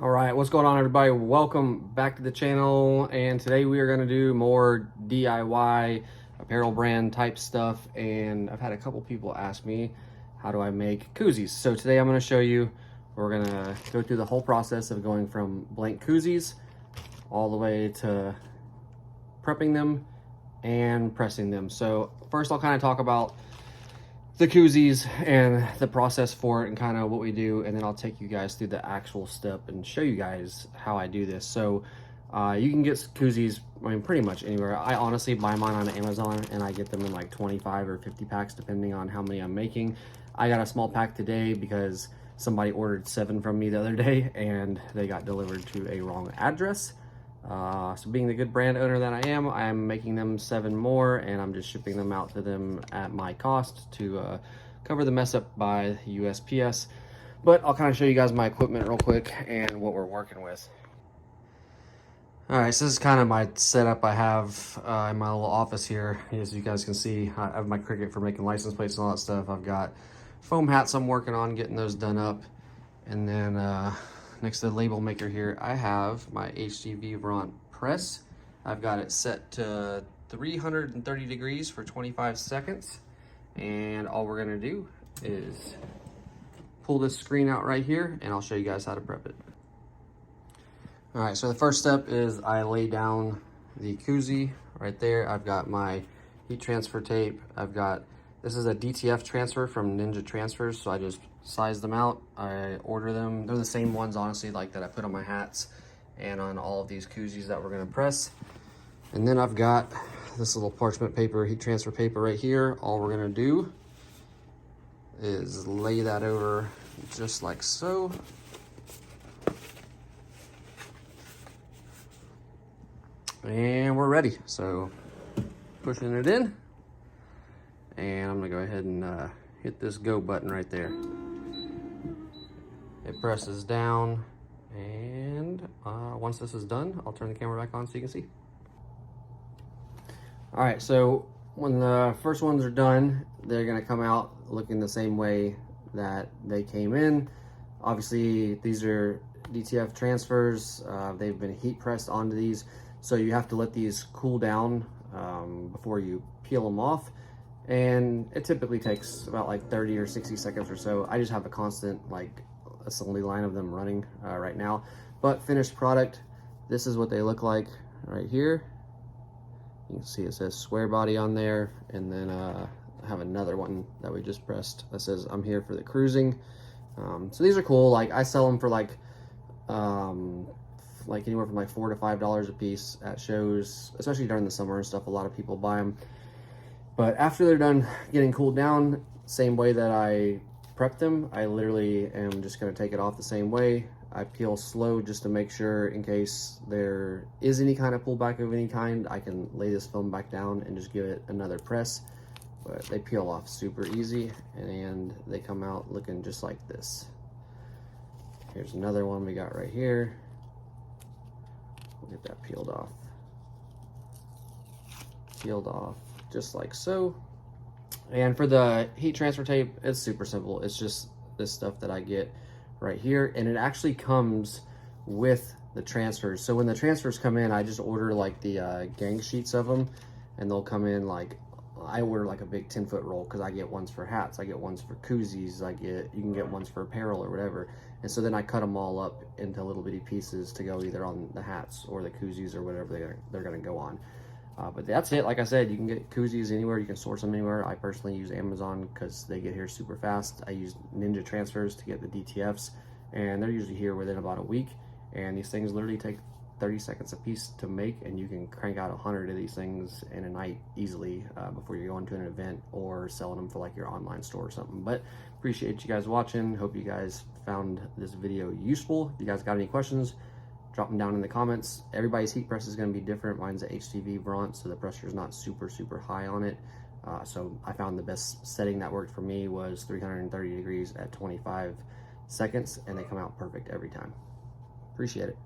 All right, what's going on, everybody? Welcome back to the channel, and today we are going to do more DIY apparel brand type stuff. And I've had a couple people ask me, how do I make koozies? So today I'm going to show you. We're going to go through the whole process of going from blank koozies all the way to prepping them and pressing them. So first I'll kind of talk about the koozies and the process for it and kind of what we do, and then I'll take you guys through the actual step and show you guys how I do this. So you can get koozies, I mean, pretty much anywhere. I honestly buy mine on Amazon, and I get them in like 25 or 50 packs depending on how many I'm making. I got a small pack today because somebody ordered 7 from me the other day and they got delivered to a wrong address. So being the good brand owner that I am making them 7 more, and I'm just shipping them out to them at my cost to cover the mess up by USPS. But I'll kind of show you guys my equipment real quick and what we're working with. All right, so this is kind of my setup I have in my little office here. As you guys can see, I have my Cricut for making license plates and all that stuff. I've got foam hats I'm working on getting those done up, and then next to the label maker here, I have my HDV Vront press. I've got it set to 330 degrees for 25 seconds. And all we're gonna do is pull this screen out right here, and I'll show you guys how to prep it. All right, so the first step is I lay down the koozie right there. I've got my heat transfer tape. This is a DTF transfer from Ninja Transfers, so I just size them out. I order them. They're the same ones, honestly, like that I put on my hats and on all of these koozies that we're gonna press. And then I've got this little parchment paper, heat transfer paper right here. All we're gonna do is lay that over just like so. And we're ready. So pushing it in. And I'm gonna go ahead and hit this go button right there. It presses down, and once this is done, I'll turn the camera back on so you can see. All right, so when the first ones are done, they're gonna come out looking the same way that they came in. Obviously, these are DTF transfers. They've been heat pressed onto these, so you have to let these cool down before you peel them off. And it typically takes about like 30 or 60 seconds or so. I just have a constant like assembly line of them running right now. But finished product, this is what they look like right here. You can see it says square body on there, and then I have another one that we just pressed that says I'm here for the cruising. So these are cool. Like I sell them for like anywhere from like $4 to $5 a piece at shows, especially during the summer and stuff. A lot of people buy them. But after they're done getting cooled down, same way that I prepped them, I literally am just gonna take it off the same way. I peel slow just to make sure, in case there is any kind of pullback of any kind, I can lay this film back down and just give it another press. But they peel off super easy, and they come out looking just like this. Here's another one we got right here. We'll get that peeled off. Peeled off just like so. And for the heat transfer tape, it's super simple. It's just this stuff that I get right here, and it actually comes with the transfers. So when the transfers come in, I just order like the gang sheets of them, and they'll come in like, I order like a big 10-foot roll because I get ones for hats, I get ones for koozies, you can get ones for apparel or whatever. And so then I cut them all up into little bitty pieces to go either on the hats or the koozies or whatever they're gonna go on. But that's it. Like I said, you can get koozies anywhere. You can source them anywhere. I personally use Amazon because they get here super fast. I use Ninja Transfers to get the DTFs, and they're usually here within about a week. And these things literally take 30 seconds a piece to make, and you can crank out 100 of these things in a night easily before you're going to an event or selling them for like your online store or something. But appreciate you guys watching. Hope you guys found this video useful. If you guys got any questions, drop them down in the comments. Everybody's heat press is going to be different. Mine's a HDV Vront, so the pressure is not super high on it. So I found the best setting that worked for me was 330 degrees at 25 seconds, and they come out perfect every time. Appreciate it.